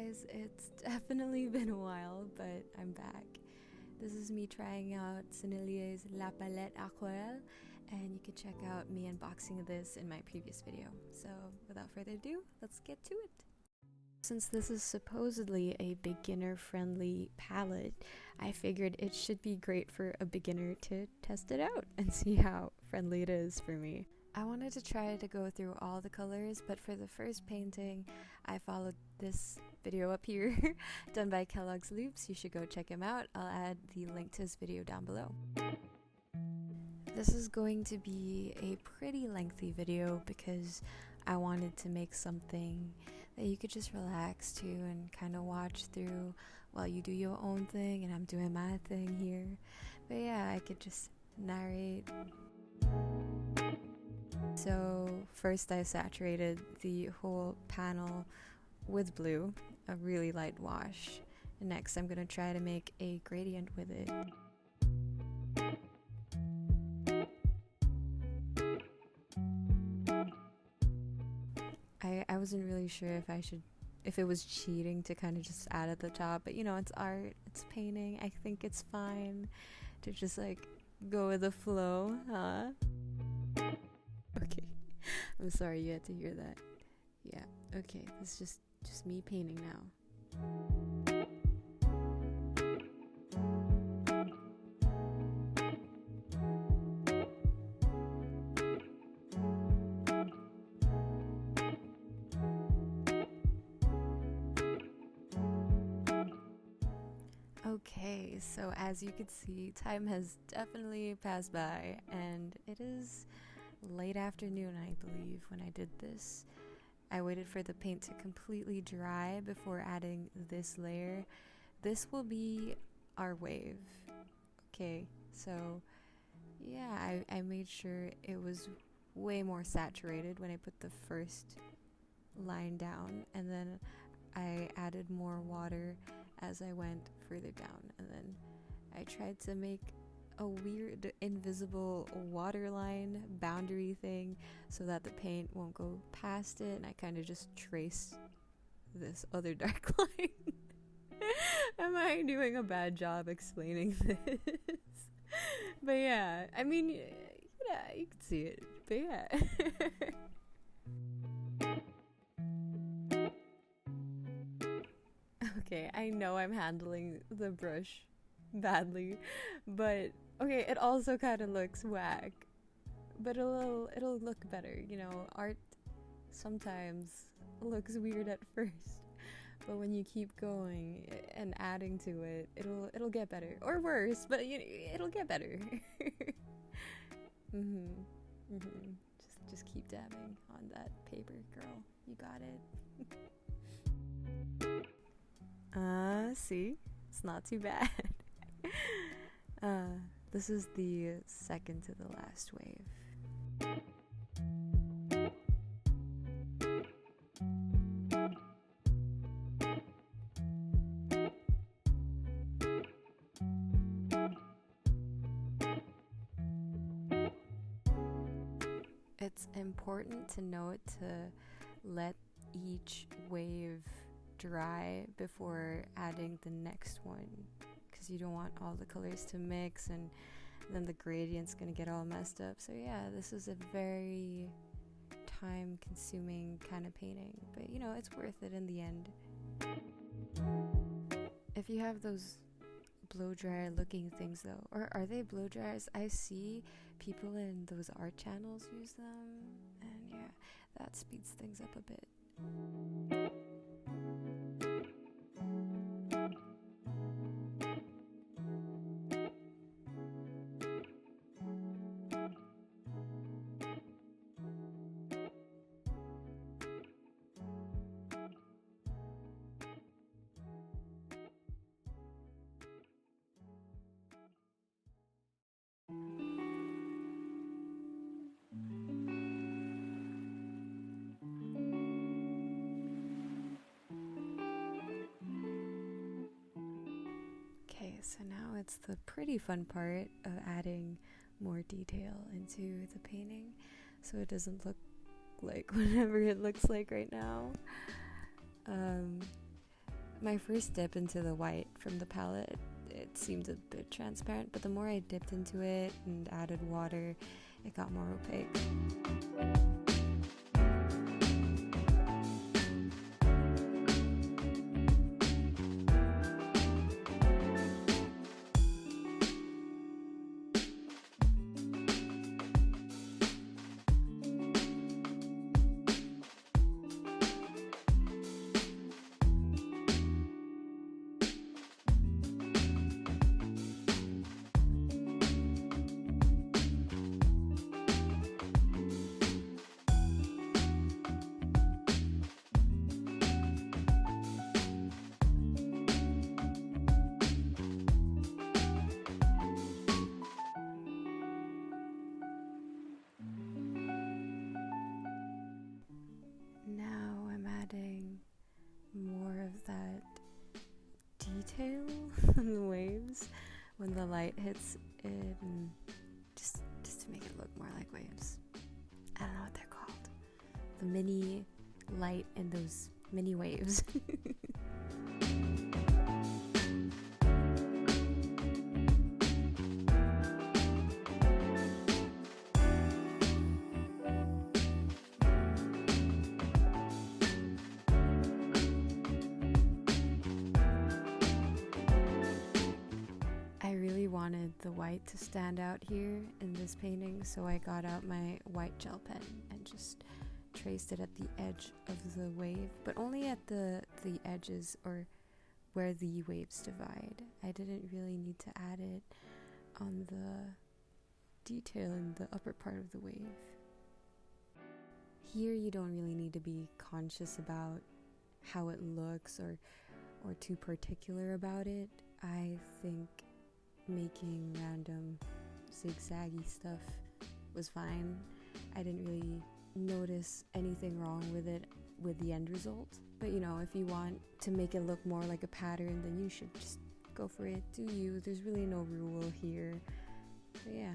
guys, it's definitely been a while, but I'm back. This is me trying out Sennelier's La Palette Aquarelle, and you can check out me unboxing this in my previous video. So without further ado, let's get to it. Since this is supposedly a beginner-friendly palette, I figured it should be great for a beginner to test it out and see how friendly it is for me. I wanted to try to go through all the colors, but for the first painting, I followed this video up here done by Kellogg's Loops. You should go check him out. I'll add the link to his video down below. This is going to be a pretty lengthy video because I wanted to make something that you could just relax to and kind of watch through while you do your own thing and I'm doing my thing here. But yeah, I could just narrate. So first I saturated the whole panel with blue, a really light wash. And next I'm going to try to make a gradient with it. I wasn't really sure if it was cheating to kind of just add at the top, but you know, it's art, it's painting. I think it's fine to just like go with the flow, huh? Okay, I'm sorry you had to hear that. Yeah, okay, this is just me painting now. Okay, so as you can see, time has definitely passed by, and it is late afternoon, I believe, when I did this. I waited for the paint to completely dry before adding this layer. This will be our wave. Okay, so yeah, I made sure it was way more saturated when I put the first line down, and then I added more water as I went further down, and then I tried to make a weird invisible waterline boundary thing so that the paint won't go past it, and I kind of just traced this other dark line. Am I doing a bad job explaining this? But yeah, I mean, yeah, you can see it, but yeah. Okay, I know I'm handling the brush badly, but okay, it also kind of looks whack, but it'll look better, you know. Art sometimes looks weird at first, but when you keep going and adding to it, it'll get better, or worse, but it'll get better. Just keep dabbing on that paper, girl. You got it. See? It's not too bad. This is the second to the last wave. It's important to note to let each wave dry before adding the next one, because you don't want all the colors to mix and then the gradient's gonna get all messed up. So yeah, this is a very time consuming kind of painting, but you know, it's worth it in the end. If you have those blow dryer looking things though, or are they blow dryers? I see people in those art channels use them, and yeah, that speeds things up a bit. So now it's the pretty fun part of adding more detail into the painting so it doesn't look like whatever it looks like right now. My first dip into the white from the palette, it seemed a bit transparent, but the more I dipped into it and added water, it got more opaque. More of that detail in the waves when the light hits it, and just to make it look more like waves. I don't know what they're called. The mini light in those mini waves. Wanted the white to stand out here in this painting, so I got out my white gel pen and just traced it at the edge of the wave, but only at the edges or where the waves divide. I didn't really need to add it on the detail in the upper part of the wave. Here you don't really need to be conscious about how it looks or too particular about it. I think making random zigzaggy stuff was fine. I didn't really notice anything wrong with it with the end result. But you know, if you want to make it look more like a pattern, then you should just go for it. Do you. There's really no rule here. But yeah.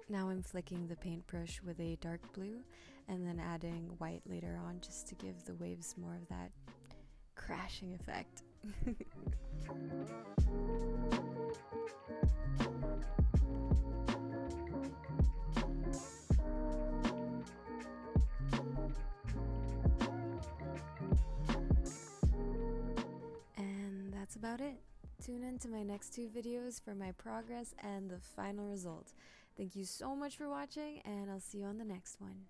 Now I'm flicking the paintbrush with a dark blue and then adding white later on just to give the waves more of that crashing effect. And that's about it. Tune in to my next 2 videos for my progress and the final result. Thank you so much for watching, and I'll see you on the next one.